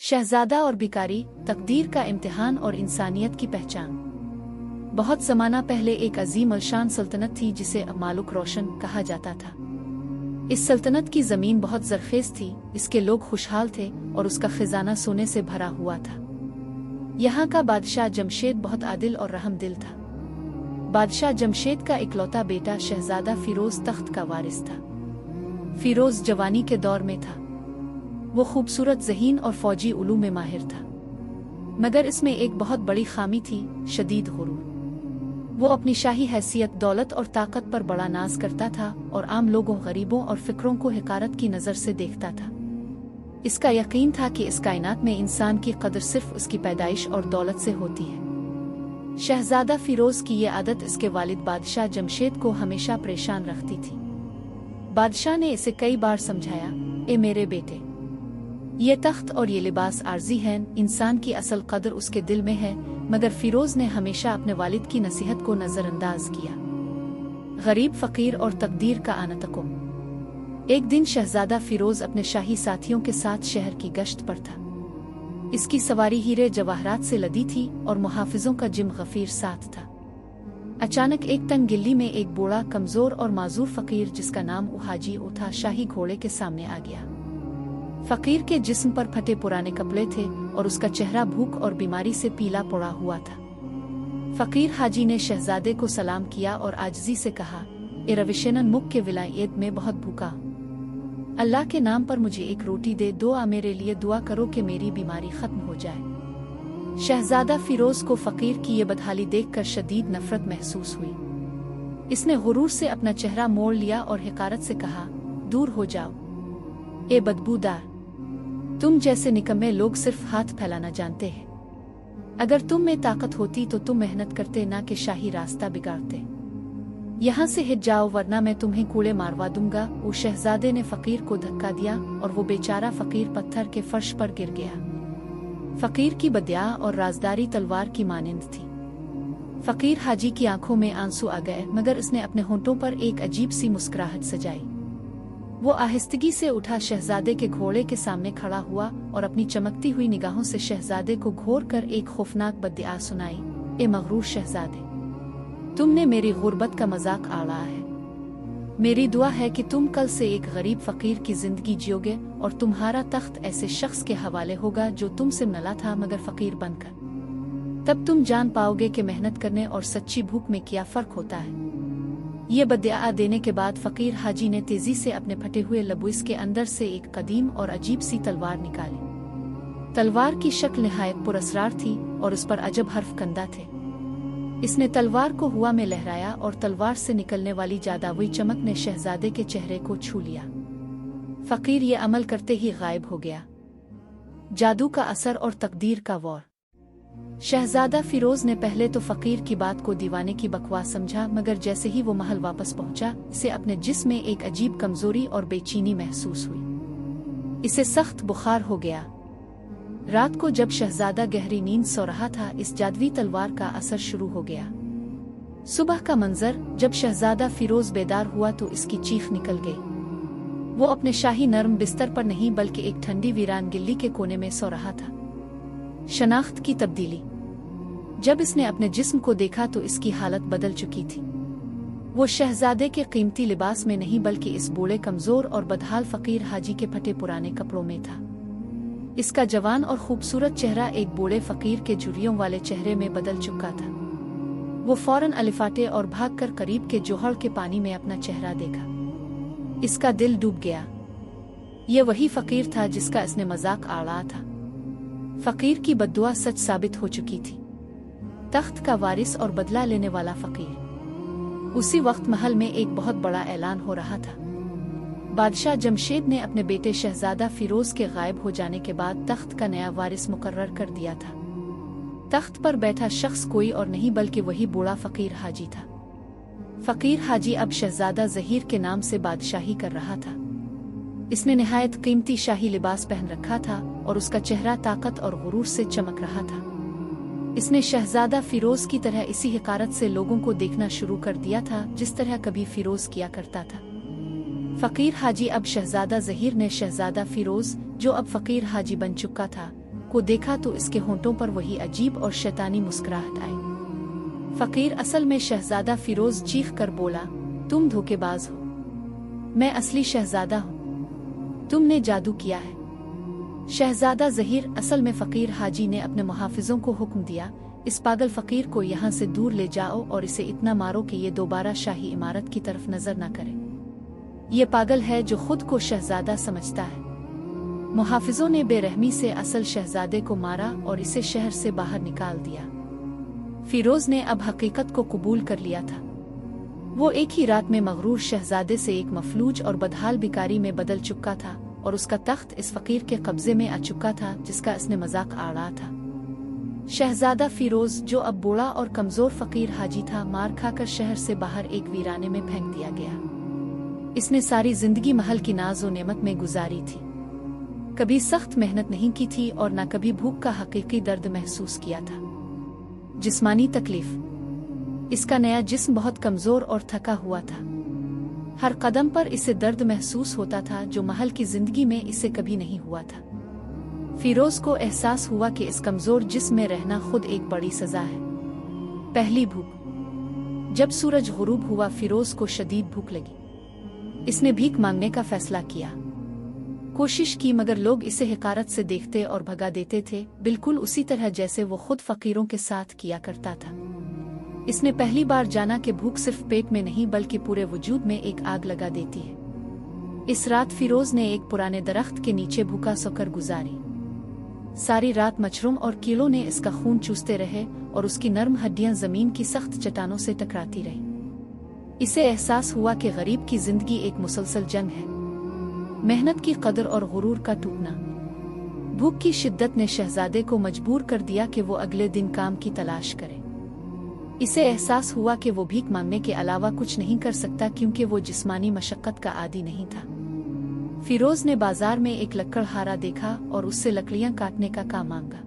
शहजादा और भिखारी, तकदीर का इम्तिहान और इंसानियत की पहचान। बहुत ज़माना पहले एक अजीम अलशान सल्तनत थी जिसे मालिक रोशन कहा जाता था। इस सल्तनत की ज़मीन बहुत ज़रखेज़ थी, इसके लोग खुशहाल थे और उसका खजाना सोने से भरा हुआ था। यहाँ का बादशाह जमशेद बहुत आदिल और रहमदिल था। बादशाह जमशेद का इकलौता बेटा शहजादा फिरोज तख्त का वारिस था। फिरोज जवानी के दौर में था। वो खूबसूरत, ज़हीन और फौजी उलूम में माहिर था, मगर इसमें एक बहुत बड़ी खामी थी, शदीद गुरूर। वो अपनी शाही हैसियत, दौलत और ताकत पर बड़ा नाज करता था और आम लोगों, गरीबों और फिक्रों को हिकारत की नज़र से देखता था। इसका यकीन था कि इस कायनात में इंसान की कदर सिर्फ उसकी पैदाइश और दौलत से होती है। शहजादा फिरोज की ये आदत इसके वालिद बादशाह जमशेद को हमेशा परेशान रखती थी। बादशाह ने इसे कई बार समझाया, ए मेरे बेटे, ये तख्त और ये लिबास आर्जी हैं, इंसान की असल कदर उसके दिल में है। मगर फिरोज ने हमेशा अपने वालिद की नसीहत को नज़रअंदाज किया। गरीब, फकीर और तकदीर का आनतको। एक दिन शहजादा फिरोज अपने शाही साथियों के साथ शहर की गश्त पर था। इसकी सवारी हीरे जवाहरात से लदी थी और मुहाफिजों का जिम गफीर साथ था। अचानक एक तंग गिल्ली में एक बूढ़ा, कमजोर और माजूर फकीर जिसका नाम हाजी था, शाही घोड़े के सामने आ गया। फकीर के जिस्म पर फटे पुराने कपड़े थे और उसका चेहरा भूख और बीमारी से पीला पड़ा हुआ था। फकीर हाजी ने शहजादे को सलाम किया और आजिज़ी से कहा, ए रविशेनन मुख के विलायत में बहुत भूखा हूँ। अल्लाह के नाम पर मुझे एक रोटी दे दो, मेरे लिए दुआ करो कि मेरी बीमारी खत्म हो जाए। शहजादा फिरोज को फकीर की ये बदहाली देखकर शदीद नफरत महसूस हुई। इसने गुरूर से अपना चेहरा मोड़ लिया और हिकारत से कहा, दूर हो जाओ, ए बदबूदार, तुम जैसे निकम्मे लोग सिर्फ हाथ फैलाना जानते हैं। अगर तुम में ताकत होती तो तुम मेहनत करते, ना कि शाही रास्ता बिगाड़ते। यहाँ से हिट जाओ वरना मैं तुम्हें कूड़े मारवा दूंगा। वो शहजादे ने फकीर को धक्का दिया और वो बेचारा फकीर पत्थर के फर्श पर गिर गया। फकीर की बदया और राजदारी तलवार की मानिंद थी। फकीर हाजी की आंखों में आंसू आ गए, मगर उसने अपने होंठों पर एक अजीब सी मुस्कुराहट सजाई। वो आहिस्तगी से उठा, शहजादे के घोड़े के सामने खड़ा हुआ और अपनी चमकती हुई निगाहों से शहजादे को घोर कर एक खौफनाक बद्दुआ सुनाई, ए मगरूर शहजादे, तुमने मेरी गुर्बत का मजाक आड़ा है। मेरी दुआ है कि तुम कल से एक गरीब फकीर की जिंदगी जियोगे और तुम्हारा तख्त ऐसे शख्स के हवाले होगा जो तुमसे मिला था मगर फकीर बनकर। तब तुम जान पाओगे कि मेहनत करने और सच्ची भूख में क्या फर्क होता है। ये बद्दुआ देने के बाद फकीर हाजी ने तेजी से अपने फटे हुए लबूस के अंदर से एक कदीम और अजीब सी तलवार निकाली। तलवार की शक्ल निहायत पुरअसरार थी और उस पर अजब हर्फ कंदा थे। इसने तलवार को हवा में लहराया और तलवार से निकलने वाली जादुई चमक ने शहजादे के चेहरे को छू लिया। फकीर ये अमल करते ही गायब हो गया। जादू का असर और तकदीर का वॉर। शहजादा फिरोज ने पहले तो फकीर की बात को दीवाने की बकवास समझा, मगर जैसे ही वो महल वापस पहुंचा, इसे अपने जिस्म में एक अजीब कमजोरी और बेचैनी महसूस हुई। इसे सख्त बुखार हो गया। रात को जब शहजादा गहरी नींद सो रहा था, इस जादुई तलवार का असर शुरू हो गया। सुबह का मंजर, जब शहजादा फिरोज बेदार हुआ तो इसकी चीख निकल गई। वो अपने शाही नर्म बिस्तर पर नहीं बल्कि एक ठंडी वीरान गिल्ली के कोने में सो रहा था। शनाख्त की तब्दीली। जब इसने अपने जिस्म को देखा तो इसकी हालत बदल चुकी थी। वो शहजादे के कीमती लिबास में नहीं बल्कि इस बूढ़े, कमजोर और बदहाल फकीर हाजी के फटे पुराने कपड़ों में था। इसका जवान और खूबसूरत चेहरा एक बूढ़े फकीर के झुर्रियों वाले चेहरे में बदल चुका था। वो फौरन अलिफाटे और भागकर करीब के जोहड़ के पानी में अपना चेहरा देखा। इसका दिल डूब गया। ये वही फकीर था जिसका इसने मजाक आड़ा था। फकीर की बद्दुआ सच साबित हो चुकी थी। तख्त का वारिस और बदला लेने वाला फकीर। उसी वक्त महल में एक बहुत बड़ा ऐलान हो रहा था। बादशाह जमशेद ने अपने बेटे शहजादा फिरोज के गायब हो जाने के बाद तख्त का नया वारिस मुकर्रर कर दिया था। तख्त पर बैठा शख्स कोई और नहीं बल्कि वही बूढ़ा फकीर हाजी था। फकीर हाजी अब शहजादा ज़हीर के नाम से बादशाही कर रहा था। इसने निहायत कीमती शाही लिबास पहन रखा था और उसका चेहरा ताकत और गुरूर से चमक रहा था। इसने शहजादा फिरोज की तरह इसी हिकारत से लोगों को देखना शुरू कर दिया था जिस तरह कभी फिरोज किया करता था। फकीर हाजी अब शहजादा ज़हीर ने शहजादा फिरोज, जो अब फकीर हाजी बन चुका था, को देखा तो इसके होंठों पर वही अजीब और शैतानी मुस्कुराहट आई। फकीर असल में शहजादा फिरोज चीख कर बोला, तुम धोखेबाज हो, मैं असली शहजादा हूँ, तुमने जादू किया है। शहजादा ज़हीर असल में फकीर हाजी ने अपने मुहाफिजों को हुक्म दिया, इस पागल फकीर को यहाँ से दूर ले जाओ और इसे इतना मारो कि ये दोबारा शाही इमारत की तरफ नजर न करे। ये पागल है जो खुद को शहजादा समझता है। मुहाफिजों ने बेरहमी से असल शहजादे को मारा और इसे शहर से बाहर निकाल दिया। फिरोज ने अब हकीकत को कबूल कर लिया था। वो एक ही रात में मगरूर शहजादे से एक मफलूज और बदहाल भिखारी में बदल चुका था और उसका तख्त इस फकीर के कब्जे में आ चुका था जिसका इसने मजाक आड़ा था। शहजादा फिरोज, जो अब बूढ़ा और कमजोर फकीर हाजी था, मार खाकर शहर से बाहर एक वीराने में फेंक दिया गया। इसने सारी जिंदगी महल की नाज़ो नेमत में गुजारी थी, कभी सख्त मेहनत नहीं की थी और न कभी भूख का हकीकी दर्द महसूस किया था। जिस्मानी तकलीफ। इसका नया जिस्म बहुत कमजोर और थका हुआ था। हर कदम पर इसे दर्द महसूस होता था जो महल की जिंदगी में इसे कभी नहीं हुआ था। फिरोज को एहसास हुआ कि इस कमजोर जिस्म में रहना खुद एक बड़ी सजा है। पहली भूख। जब सूरज गुरूब हुआ फिरोज को शदीद भूख लगी। इसने भीख मांगने का फैसला किया। कोशिश की मगर लोग इसे हिकारत से देखते और भगा देते थे, बिल्कुल उसी तरह जैसे वो खुद फकीरों के साथ किया करता था। इसने पहली बार जाना कि भूख सिर्फ पेट में नहीं बल्कि पूरे वजूद में एक आग लगा देती है। इस रात फिरोज ने एक पुराने दरख्त के नीचे भूखा सोकर गुजारी। सारी रात मच्छरों और कीड़ों ने इसका खून चूसते रहे और उसकी नर्म हड्डियां जमीन की सख्त चट्टानों से टकराती रही। इसे एहसास हुआ कि गरीब की जिंदगी एक मुसलसल जंग है, मेहनत की कदर और गुरूर का टूटना। भूख की शिद्दत ने शहजादे को मजबूर कर दिया कि वो अगले दिन काम की तलाश करे। इसे एहसास हुआ कि वो भीख मांगने के अलावा कुछ नहीं कर सकता क्योंकि वो जिस्मानी मशक्कत का आदी नहीं था। फिरोज ने बाजार में एक लकड़हारा देखा और उससे लकड़ियां काटने का काम मांगा।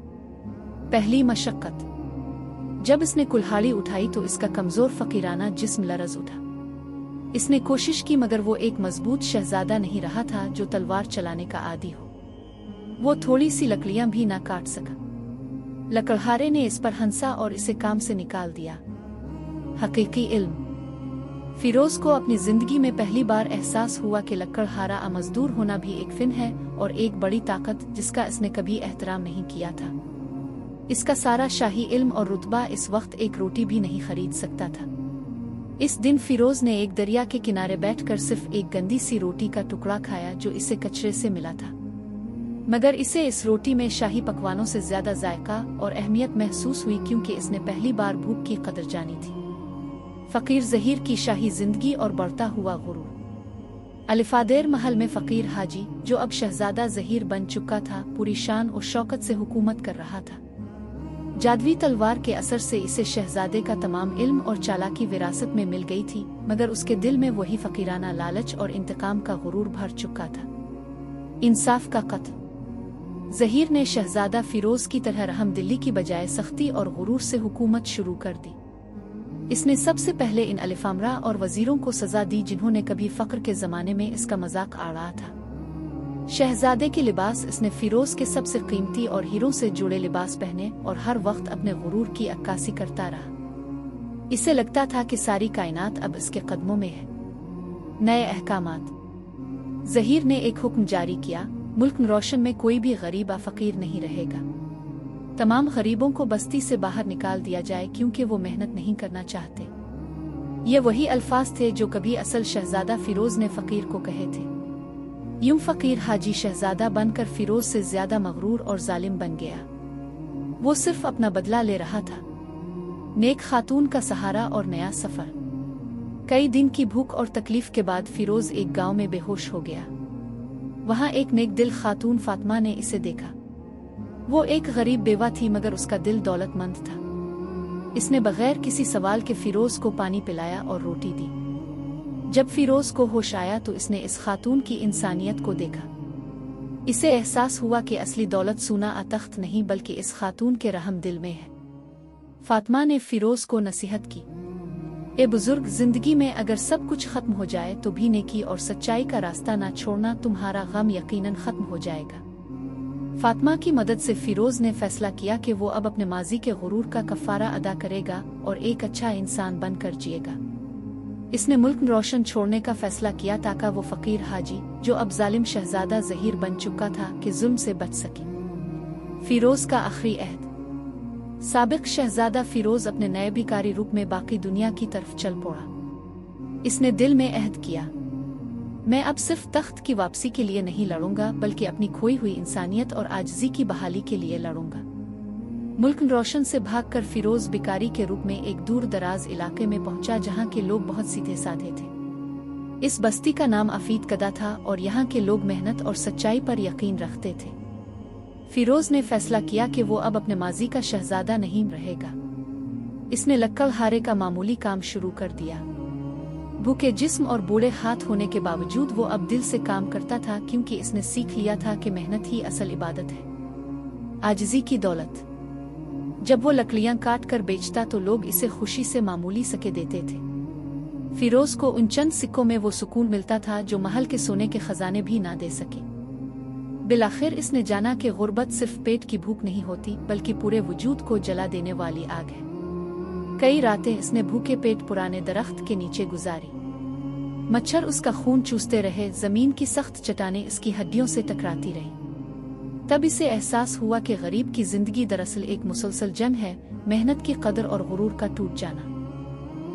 पहली मशक्कत। जब इसने कुल्हाड़ी उठाई तो इसका कमजोर फकीराना जिस्म लरज उठा। इसने कोशिश की मगर वो एक मजबूत शहजादा नहीं रहा था जो तलवार चलाने का आदी हो। वो थोड़ी सी लकड़ियां भी ना काट सका। लकड़हारे ने इस पर हंसा और इसे काम से निकाल दिया। हकीकी इल्म। फिरोज को अपनी जिंदगी में पहली बार एहसास हुआ कि लकड़हारा मजदूर होना भी एक फिन है और एक बड़ी ताकत जिसका इसने कभी एहतराम नहीं किया था। इसका सारा शाही इल्म और रुतबा इस वक्त एक रोटी भी नहीं खरीद सकता था। इस दिन फिरोज ने एक दरिया के किनारे बैठकर सिर्फ एक गंदी सी रोटी का टुकड़ा खाया जो इसे कचरे से मिला था, मगर इसे इस रोटी में शाही पकवानों से ज्यादा जायका और अहमियत महसूस हुई क्योंकि इसने पहली बार भूख की कदर जानी थी। फकीर ज़हीर की शाही जिंदगी और बढ़ता हुआ गुरूर। अलिफादेर महल में फकीर हाजी, जो अब शहजादा ज़हीर बन चुका था, पूरी शान और शौकत से हुकूमत कर रहा था। जादवी तलवार के असर से इसे शहजादे का तमाम इल्म और चालाकी विरासत में मिल गई थी, मगर उसके दिल में वही फकीराना लालच और इंतकाम का गुरूर भर चुका था। इंसाफ का कत्ल। ज़हीर ने शहजादा फिरोज की तरह रहमदिली की बजाय सख्ती और गुरूर से हुकूमत शुरू कर दी। इसने सबसे पहले इन अलिफामरा और वजीरों को सजा दी जिन्होंने कभी फक्र के जमाने में इसका मजाक आड़ा था। शहजादे के लिबास इसने फिरोज के सबसे कीमती और हीरो से जुड़े लिबास पहने और हर वक्त अपने गुरूर की अक्कासी करता रहा। इसे लगता था कि सारी कायनात अब इसके कदमों में है। नए अहकामात। ज़हीर ने एक हुक्म जारी किया, मुल्क रोशन में कोई भी गरीब या फकीर नहीं रहेगा। तमाम गरीबों को बस्ती से बाहर निकाल दिया जाए क्योंकि वो मेहनत नहीं करना चाहते। ये वही अल्फाज थे जो कभी असल शहजादा फिरोज ने फकीर को कहे थे। यूं फकीर हाजी शहजादा बनकर फिरोज से ज्यादा मगरूर और जालिम बन गया। वो सिर्फ अपना बदला ले रहा था। नेक खातून का सहारा और नया सफर। कई दिन की भूख और तकलीफ के बाद फिरोज एक गांव में बेहोश हो गया। वहां एक नेक दिल खातून फातिमा ने इसे देखा। वो एक गरीब बेवा थी मगर उसका दिल दौलतमंद था। इसने बगैर किसी सवाल के फिरोज को पानी पिलाया और रोटी दी। जब फिरोज को होश आया तो इसने इस खातून की इंसानियत को देखा। इसे एहसास हुआ कि असली दौलत सूना आ तख्त नहीं बल्कि इस खातून के रहम दिल में है। फातिमा ने फिरोज को नसीहत की, ए बुजुर्ग, जिंदगी में अगर सब कुछ खत्म हो जाए तो भी नेकी और सच्चाई का रास्ता ना छोड़ना, तुम्हारा गम यकीनन खत्म हो जाएगा। फातिमा की मदद से फिरोज ने फैसला किया कि वो अब अपने माजी के गुरूर का कफारा अदा करेगा और एक अच्छा इंसान बनकर जिएगा। इसने मुल्क रोशन छोड़ने का फैसला किया ताकि वो फकीर हाजी, जो अब जालिम शहजादा ज़हीर बन चुका था, कि जुल्म से बच सके। फिरोज का आखिरी अहद। साबिक शहजादा फिरोज अपने नए भिखारी रूप में बाकी दुनिया की तरफ चल पड़ा। इसने दिल में अहद किया, मैं अब सिर्फ तख्त की वापसी के लिए नहीं लड़ूंगा, बल्कि अपनी खोई हुई इंसानियत और आजिज़ी की बहाली के लिए लड़ूंगा। मुल्क रोशन से भागकर फिरोज भिखारी के रूप में एक दूर दराज इलाके में पहुंचा, जहां के लोग बहुत सीधे साधे थे। इस बस्ती का नाम आफीद कदा था और यहाँ के लोग मेहनत और सच्चाई पर यकीन रखते थे। फिरोज ने फैसला किया कि वो अब अपने माजी का शहजादा नहीं रहेगा। इसने लक्कड़हारे का मामूली काम शुरू कर दिया। भूखे जिस्म और बूढ़े हाथ होने के बावजूद वो अब दिल से काम करता था, क्योंकि इसने सीख लिया था कि मेहनत ही असल इबादत है। आजिज़ी की दौलत। जब वो लकड़ियां काट कर बेचता तो लोग इसे खुशी से मामूली सके देते थे। फिरोज को उन चंद सिक्कों में वो सुकून मिलता था जो महल के सोने के खजाने भी ना दे सके। बिलाखिर इसने जाना कि गुर्बत सिर्फ पेट की भूख नहीं होती, बल्कि पूरे वजूद को जला देने वाली आग है। कई रातें इसने भूखे पेट पुराने दरख्त के नीचे गुजारी। मच्छर उसका खून चूसते रहे, जमीन की सख्त चट्टानें इसकी हड्डियों से टकराती रहीं। तब इसे एहसास हुआ कि गरीब की जिंदगी दरअसल एक मुसलसल जंग है, मेहनत की कदर और गुरूर का टूट जाना।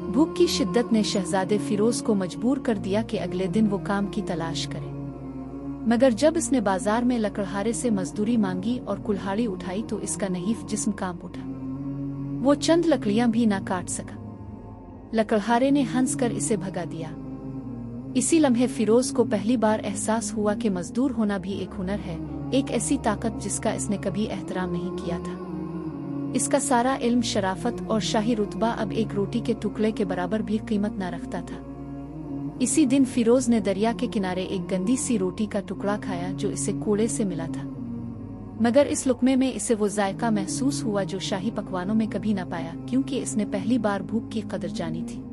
भूख की शिद्दत ने शहजादे फिरोज को मजबूर कर दिया कि अगले दिन वो काम की तलाश करे। मगर जब इसने बाजार में लकड़हारे से मजदूरी मांगी और कुल्हाड़ी उठाई तो इसका नहीफ जिस्म कांप उठा। वो चंद लकड़ियां भी ना काट सका। लकड़हारे ने हंसकर इसे भगा दिया। इसी लम्हे फिरोज को पहली बार एहसास हुआ कि मजदूर होना भी एक हुनर है, एक ऐसी ताकत जिसका इसने कभी एहतराम नहीं किया था। इसका सारा इल्म, शराफत और शाही रुतबा अब एक रोटी के टुकड़े के बराबर भी कीमत न रखता था। इसी दिन फिरोज ने दरिया के किनारे एक गंदी सी रोटी का टुकड़ा खाया जो इसे कूड़े से मिला था। मगर इस लुक़मे में इसे वो जायका महसूस हुआ जो शाही पकवानों में कभी न पाया, क्योंकि इसने पहली बार भूख की कदर जानी थी।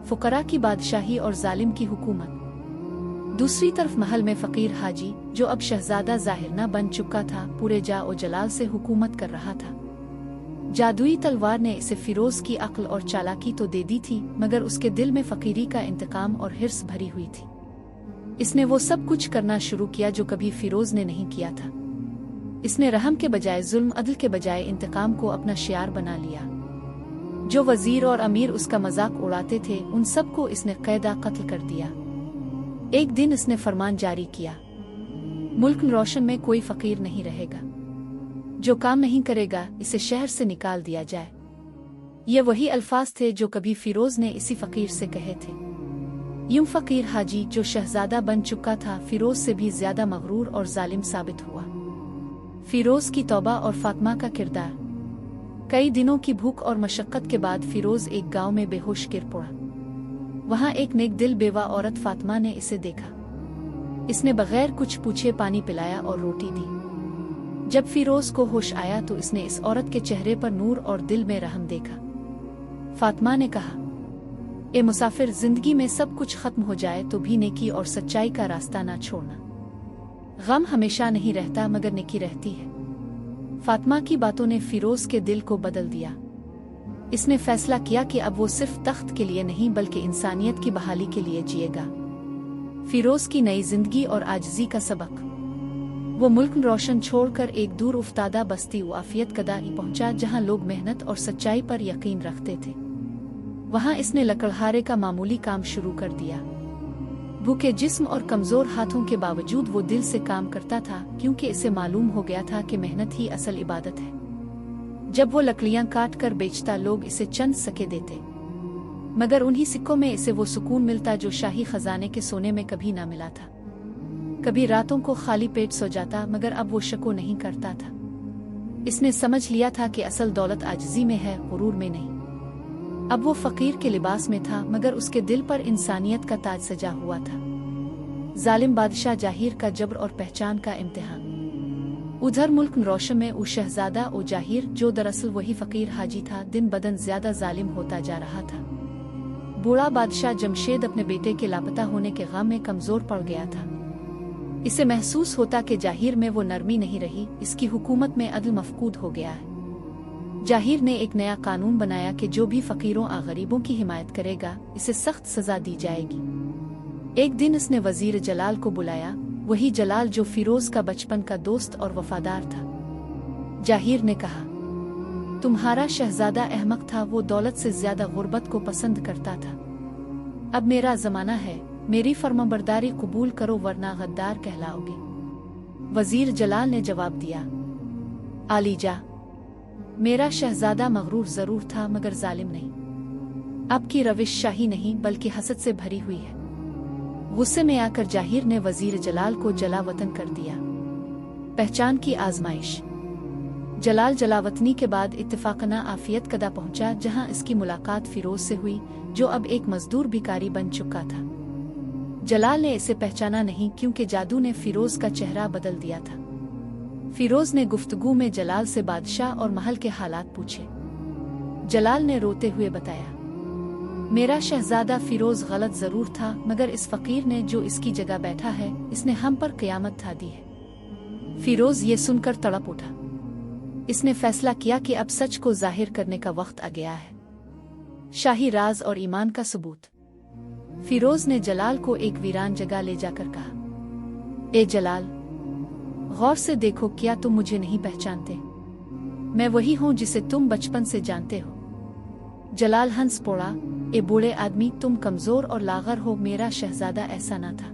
फुकरा की बादशाही और जालिम की हुकूमत। दूसरी तरफ महल में फकीर हाजी, जो अब शहजादा ज़ाहिर न बन चुका था, पूरे जाओ जलाल से हुकूमत कर रहा था। जादुई तलवार ने इसे फिरोज की अक्ल और चालाकी तो दे दी थी, मगर उसके दिल में फकीरी का इंतकाम और हिर्स भरी हुई थी। इसने वो सब कुछ करना शुरू किया जो कभी फिरोज ने नहीं किया था। इसने रहम के बजाय जुल्म, अदल के बजाय इंतकाम को अपना शियार बना लिया। जो वजीर और अमीर उसका मजाक उड़ाते थे, उन सबको इसने कैदा कत्ल कर दिया। एक दिन इसने फरमान जारी किया, मुल्क रोशन में कोई फकीर नहीं रहेगा। जो काम नहीं करेगा इसे शहर से निकाल दिया जाए। ये वही अल्फाज थे जो कभी फिरोज ने इसी फकीर से कहे थे। यूं फकीर हाजी, जो शहजादा बन चुका था, फिरोज से भी ज्यादा मगरूर और जालिम साबित हुआ। फिरोज की तौबा और फातिमा का किरदार। कई दिनों की भूख और मशक्कत के बाद फिरोज एक गांव में बेहोश गिर पड़ा। वहां एक नेक दिल बेवा औरत फातिमा ने इसे देखा। इसने बगैर कुछ पूछे पानी पिलाया और रोटी दी। जब फिरोज को होश आया तो इसने इस औरत के चेहरे पर नूर और दिल में रहम देखा। फातिमा ने कहा, ए मुसाफिर, जिंदगी में सब कुछ खत्म हो जाए तो भी नेकी और सच्चाई का रास्ता ना छोड़ना। गम हमेशा नहीं रहता, मगर नेकी रहती है। फातिमा की बातों ने फिरोज के दिल को बदल दिया। इसने फैसला किया कि अब वो सिर्फ तख्त के लिए नहीं, बल्कि इंसानियत की बहाली के लिए जिएगा। फिरोज की नई जिंदगी और आजिज़ी का सबक। वो मुल्क रोशन छोड़कर एक दूर उफ्तादा बस्ती आफियत कदा पहुंचा, जहां लोग मेहनत और सच्चाई पर यकीन रखते थे। वहां इसने लकड़हारे का मामूली काम शुरू कर दिया। भूखे जिस्म और कमजोर हाथों के बावजूद वो दिल से काम करता था, क्योंकि इसे मालूम हो गया था कि मेहनत ही असल इबादत है। जब वो लकड़ियां काट कर बेचता, लोग इसे चंद सके देते, मगर उन्हीं सिक्कों में इसे वो सुकून मिलता जो शाही खजाने के सोने में कभी ना मिला था। कभी रातों को खाली पेट सो जाता, मगर अब वो शको नहीं करता था। इसने समझ लिया था कि असल दौलत आजिज़ी में है, गुरूर में नहीं। अब वो फकीर के लिबास में था, मगर उसके दिल पर इंसानियत का ताज सजा हुआ था। जालिम बादशाह जाहिर का जबर और पहचान का इम्तिहान। उधर मुल्क रोशन में वो शहजादा ओ जाहिर, जो दरअसल वही फकीर हाजी था, दिन बदन ज्यादा जालिम होता जा रहा था। बूढ़ा बादशाह जमशेद अपने बेटे के लापता होने के गम में कमजोर पड़ गया था। इसे महसूस होता कि जाहिर में वो नरमी नहीं रही, इसकी हुकूमत में अदल मफकूद हो गया है। जाहिर ने एक नया कानून बनाया कि जो भी फकीरों और गरीबों की हिमायत करेगा इसे सख्त सजा दी जाएगी। एक दिन उसने वजीर जलाल को बुलाया, वही जलाल जो फिरोज का बचपन का दोस्त और वफादार था। जाहिर ने कहा, तुम्हारा शहजादा अहमक था, वो दौलत से ज्यादा गुर्बत को पसंद करता था। अब मेरा जमाना है, मेरी फर्माबरदारी कबूल करो वरना गद्दार कहलाओगे। वजीर जलाल ने जवाब दिया, आलीजा, मेरा शहजादा मगरूर जरूर था मगर जालिम नहीं। अब की रविश शाही नहीं बल्कि हसद से भरी हुई है। गुस्से में आकर जाहिर ने वजीर जलाल को जलावतन कर दिया। पहचान की आजमाइश। जलाल जलावतनी के बाद इत्तेफाकना आफियत कदा पहुंचा, जहां इसकी मुलाकात फिरोज से हुई जो अब एक मजदूर भिखारी बन चुका था। जलाल ने इसे पहचाना नहीं क्योंकि जादू ने फिरोज का चेहरा बदल दिया था। फिरोज ने गुफ्तगू में जलाल से बादशाह और महल के हालात पूछे। जलाल ने रोते हुए बताया, मेरा शहजादा फिरोज गलत जरूर था मगर इस फकीर ने जो इसकी जगह बैठा है इसने हम पर क़यामत ढा दी है। फिरोज ये सुनकर तड़प उठा। इसने फैसला किया कि अब सच को जाहिर करने का वक्त आ गया है। शाही राज और ईमान का सबूत। फिरोज ने जलाल को एक वीरान जगह ले जाकर कहा, ए जलाल, गौर से देखो, क्या तुम मुझे नहीं पहचानते? मैं वही हूं जिसे तुम बचपन से जानते हो। जलाल हंस पड़ा, ए बूढ़े आदमी, तुम कमजोर और लागर हो, मेरा शहजादा ऐसा न था।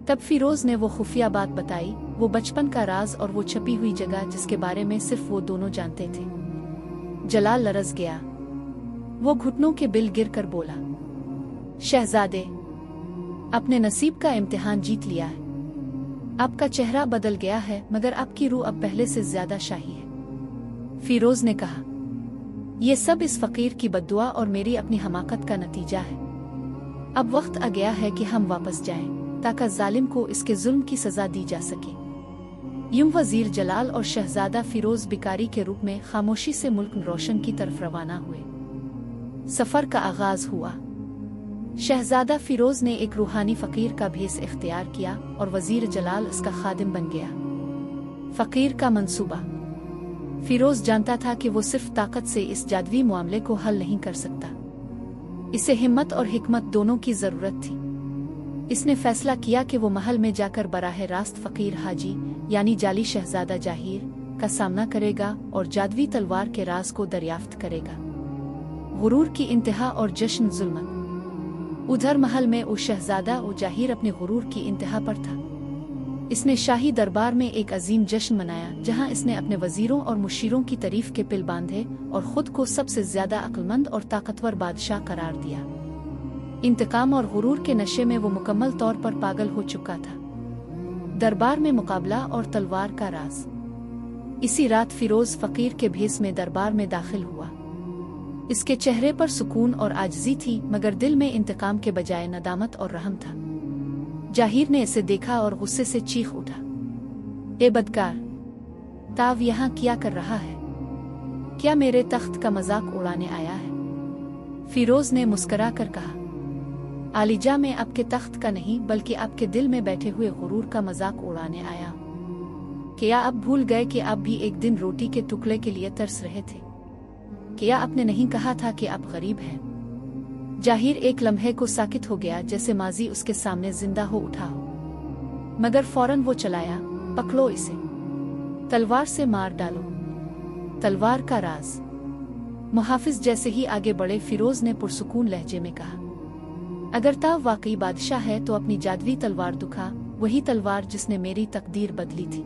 तब फिरोज ने वो खुफिया बात बताई, वो बचपन का राज और वो छपी हुई जगह जिसके बारे में सिर्फ वो दोनों जानते थे। जलाल लरज़ गया। वो घुटनों के बिल गिर कर बोला, शहजादे, अपने नसीब का इम्तिहान जीत लिया है। आपका चेहरा बदल गया है मगर आपकी रूह अब पहले से ज्यादा शाही है। फिरोज ने कहा, यह सब इस फकीर की बद्दुआ और मेरी अपनी हमाकत का नतीजा है। अब वक्त आ गया है कि हम वापस जाएं ताकि जालिम को इसके जुल्म की सजा दी जा सके। यूं वजीर जलाल और शहजादा फिरोज भिखारी के रूप में खामोशी से मुल्क रोशन की तरफ रवाना हुए। सफर का आगाज हुआ। शहजादा फिरोज ने एक रूहानी फकीर का भेस इख्तियार किया और वजीर जलाल उसका खादिम बन गया। फकीर का मंसूबा। फिरोज जानता था कि वो सिर्फ ताकत से इस जादुई मामले को हल नहीं कर सकता, इसे हिम्मत और हिकमत दोनों की जरूरत थी। इसने फैसला किया कि वो महल में जाकर बराह रास्त फकीर हाजी यानी जाली शहजादा जाहिर का सामना करेगा और जादुई तलवार के राज को दरियाफ्त करेगा। गुरूर की इंतहा और जश्न जुल्मत। उधर महल में उस शहजादा और जाहिर अपने गुरूर की इंतहा पर था। इसने शाही दरबार में एक अजीम जश्न मनाया जहां इसने अपने वजीरों और मुशीरों की तारीफ के पिल बांधे और खुद को सबसे ज्यादा अक्लमंद और ताकतवर बादशाह करार दिया। इंतकाम और गुरूर के नशे में वो मुकम्मल तौर पर पागल हो चुका था। दरबार में मुकाबला और तलवार का राज। इसी रात फिरोज फकीर के भेस में दरबार में दाखिल हुआ। इसके चेहरे पर सुकून और आजिज़ी थी मगर दिल में इंतकाम के बजाय नदामत और रहम था। जाहिर ने इसे देखा और गुस्से से चीख उठा, ए बदकार, ताव यहाँ क्या कर रहा है? क्या मेरे तख्त का मजाक उड़ाने आया है? फिरोज ने मुस्करा कर कहा, आलिजा, मैं आपके तख्त का नहीं बल्कि आपके दिल में बैठे हुए गुरूर का मजाक उड़ाने आया हूँ। क्या आप भूल गए कि आप भी एक दिन रोटी के टुकड़े के लिए तरस रहे थे? क्या आपने नहीं कहा था कि आप गरीब हैं? जाहिर एक लम्हे को साकित हो गया जैसे माजी उसके सामने जिंदा हो उठा हो, मगर फौरन वो चलाया, पकड़ो इसे, तलवार से मार डालो। तलवार का राज। मुहाफिज जैसे ही आगे बढ़े फिरोज ने पुरसुकून लहजे में कहा, अगर ताव वाकई बादशाह है तो अपनी जादुई तलवार दिखा, वही तलवार जिसने मेरी तकदीर बदली थी।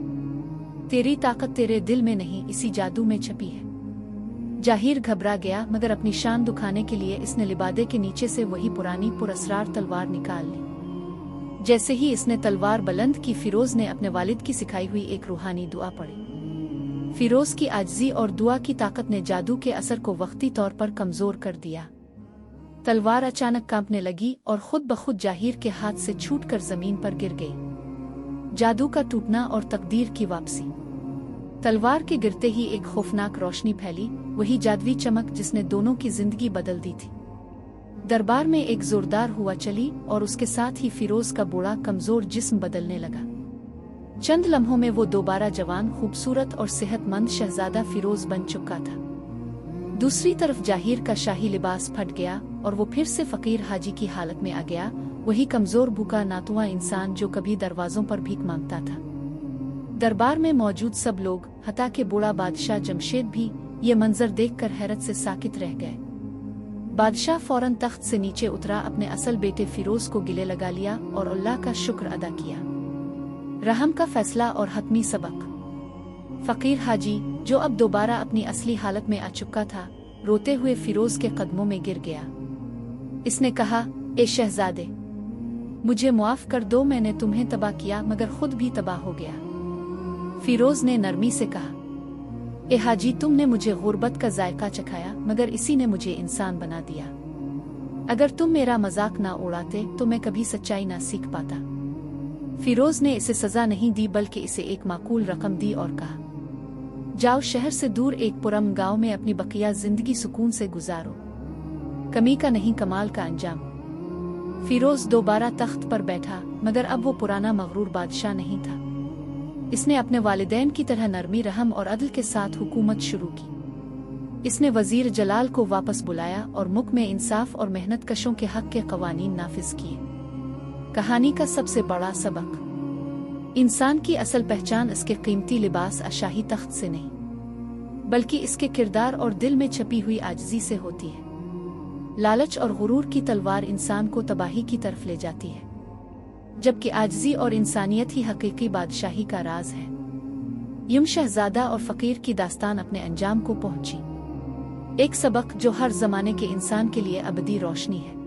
तेरी ताकत तेरे दिल में नहीं, इसी जादू में छपी है। जाहिर घबरा गया मगर अपनी शान दुखाने के लिए इसने लिबादे के नीचे से वही पुरानी पुरअसरार तलवार निकाल ली। जैसे ही इसने तलवार बुलंद की, फिरोज ने अपने वालिद की सिखाई हुई एक रूहानी दुआ पढ़ी। फिरोज की आजिज़ी और दुआ की ताकत ने जादू के असर को वक्ती तौर पर कमजोर कर दिया। तलवार अचानक कांपने लगी और खुद ब खुद जाहिर के हाथ से छूटकर जमीन पर गिर गई। जादू का टूटना और तकदीर की वापसी। तलवार के गिरते ही एक खौफनाक रोशनी फैली, वही जादुई चमक जिसने दोनों की जिंदगी बदल दी थी। दरबार में एक जोरदार हुआ चली और उसके साथ ही फिरोज का बूढ़ा कमजोर जिस्म बदलने लगा। चंद लम्हों में वो दोबारा जवान, खूबसूरत और सेहतमंद शहजादा फिरोज बन चुका था। दूसरी तरफ जाहिर का शाही लिबास फट गया और वो फिर से फकीर हाजी की हालत में आ गया, वही कमजोर, भूखा, नातुआ इंसान जो कभी दरवाजों पर भीख मांगता था। दरबार में मौजूद सब लोग, हत्ता के बूढ़ा बादशाह जमशेद भी, ये मंजर देखकर हैरत से साकित रह गए। बादशाह फौरन तख्त से नीचे उतरा, अपने असल बेटे फिरोज को गिले लगा लिया और अल्लाह का शुक्र अदा किया। रहम का फैसला और हतमी सबक। फकीर हाजी, जो अब दोबारा अपनी असली हालत में आ चुका था, रोते हुए फिरोज के कदमों में गिर गया। इसने कहा, ए शहजादे, मुझे माफ कर दो, मैंने तुम्हें तबाह किया मगर खुद भी तबाह हो गया। फिरोज ने नरमी से कहा, ए हाजी, तुमने मुझे गुर्बत का जायका चखाया मगर इसी ने मुझे इंसान बना दिया। अगर तुम मेरा मजाक ना उड़ाते तो मैं कभी सच्चाई ना सीख पाता। फिरोज ने इसे सजा नहीं दी बल्कि इसे एक माकूल रकम दी और कहा, जाओ शहर से दूर एक पुरम गांव में अपनी बकिया जिंदगी सुकून से गुजारो। कमी का नहीं, कमाल का अंजाम। फिरोज दोबारा तख्त पर बैठा मगर अब वो पुराना मगरूर बादशाह नहीं था। इसने अपने वालिदैन की तरह नरमी, रहम और अदल के साथ हुकूमत शुरू की। इसने वजीर जलाल को वापस बुलाया और मुल्क में इंसाफ और मेहनत कशों के हक के कवानीन नाफिज किए। कहानी का सबसे बड़ा सबक, इंसान की असल पहचान इसके कीमती लिबास शाही तख्त से नहीं बल्कि इसके किरदार और दिल में छपी हुई आजिज़ी से होती है। लालच और गुरूर की तलवार इंसान को तबाही की तरफ ले जाती है, जबकि आजिज़ी और इंसानियत ही हकीकी बादशाही का राज है। यूं शहजादा और फकीर की दास्तान अपने अंजाम को पहुंची। एक सबक जो हर जमाने के इंसान के लिए अबदी रोशनी है।